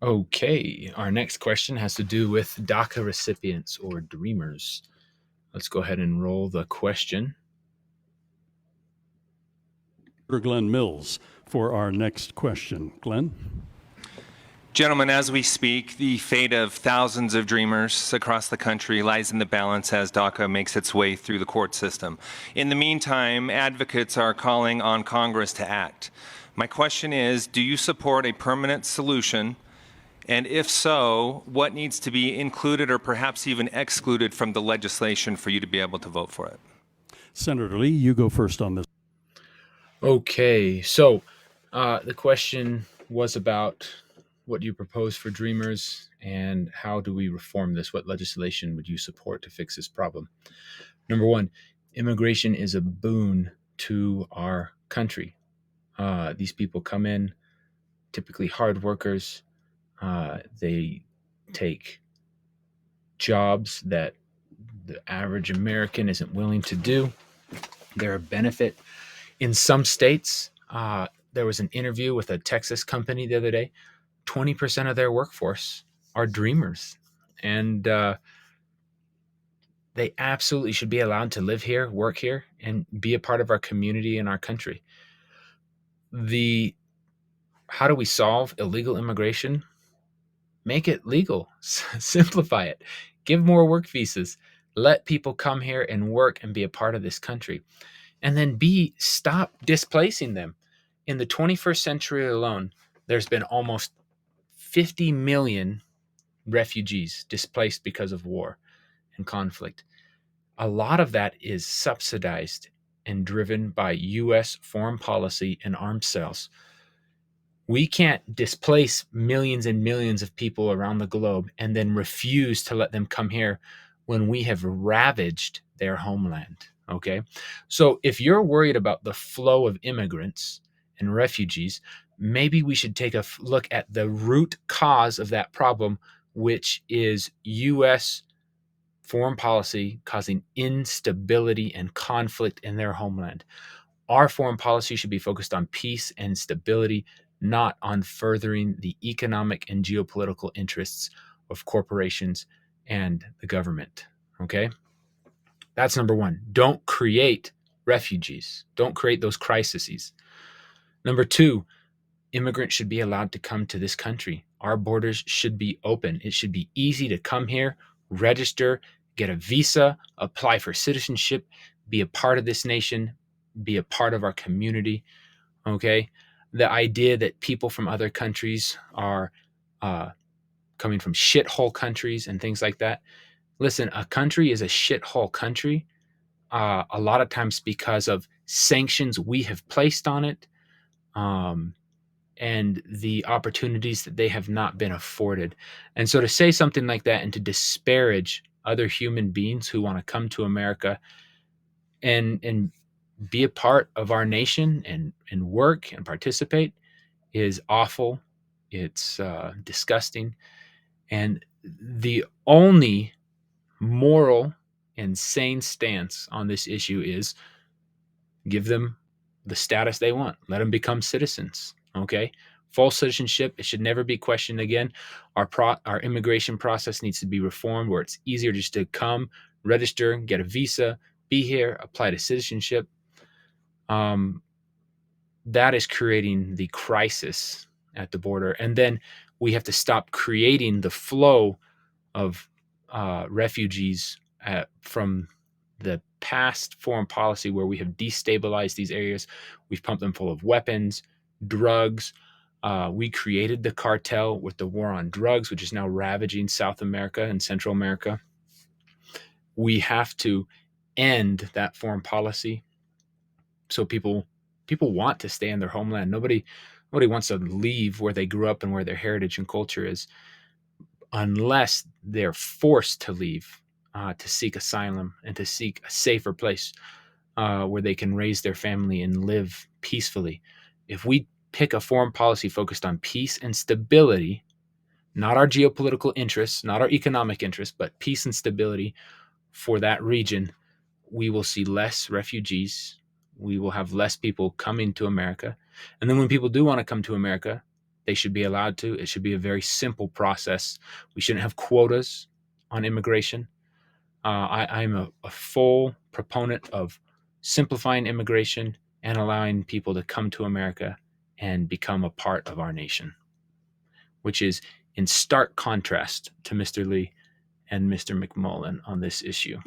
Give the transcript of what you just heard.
Okay, our next question has to do with DACA recipients or dreamers. Let's go ahead and roll the question. Glenn Mills for our next question. Glenn? Gentlemen, as we speak, the fate of thousands of dreamers across the country lies in the balance as DACA makes its way through the court system. In the meantime, advocates are calling on Congress to act. My question is, do you support a permanent solution? And if so, what needs to be included or perhaps even excluded from the legislation for you to be able to vote for it? Senator Lee, you go first on this. Okay, so the question was about what do you propose for dreamers and how do we reform this? What legislation would you support to fix this problem? Number one, immigration is a boon to our country. These people come in, typically hard workers. They take jobs that the average American isn't willing to do. They're a benefit. In some states, there was an interview with a Texas company the other day. 20% of their workforce are dreamers. And they absolutely should be allowed to live here, work here, and be a part of our community and our country. How do we solve illegal immigration? Make it legal. Simplify it. Give more work visas. Let people come here and work and be a part of this country. And then stop displacing them. In the 21st century alone, there's been almost 50 million refugees displaced because of war and conflict. A lot of that is subsidized and driven by U.S. foreign policy and arms sales. We can't displace millions and millions of people around the globe and then refuse to let them come here when we have ravaged their homeland. Okay. So if you're worried about the flow of immigrants and refugees, maybe we should take a look at the root cause of that problem, which is U.S. foreign policy causing instability and conflict in their homeland. Our foreign policy should be focused on peace and stability, not on furthering the economic and geopolitical interests of corporations and the government. Okay? That's number one. Don't create refugees. Don't create those crises. Number two, immigrants should be allowed to come to this country. Our borders should be open. It should be easy to come here, register, get a visa, apply for citizenship, be a part of this nation, be a part of our community. Okay? The idea that people from other countries are coming from shithole countries and things like that. Listen, a country is a shithole country a lot of times because of sanctions we have placed on it, and the opportunities that they have not been afforded. And so to say something like that and to disparage other human beings who want to come to America and be a part of our nation and work and participate is awful. It's disgusting. And the only moral and sane stance on this issue is give them the status they want. Let them become citizens. Okay. Full citizenship, it should never be questioned again. Our immigration process needs to be reformed where it's easier just to come, register, get a visa, be here, apply to citizenship. That is creating the crisis at the border. And then we have to stop creating the flow of refugees from the past foreign policy where we have destabilized these areas. We've pumped them full of weapons, drugs. We created the cartel with the war on drugs, which is now ravaging South America and Central America. We have to end that foreign policy so people want to stay in their homeland. Nobody wants to leave where they grew up and where their heritage and culture is, unless they're forced to leave to seek asylum and to seek a safer place where they can raise their family and live peacefully. If we pick a foreign policy focused on peace and stability, not our geopolitical interests, not our economic interests, but peace and stability for that region, we will see less refugees. We will have less people coming to America. And then when people do want to come to America, They should be allowed to. It should be a very simple process. We shouldn't have quotas on immigration. I'm a full proponent of simplifying immigration and allowing people to come to America and become a part of our nation, which is in stark contrast to Mr. Lee and Mr. McMullen on this issue.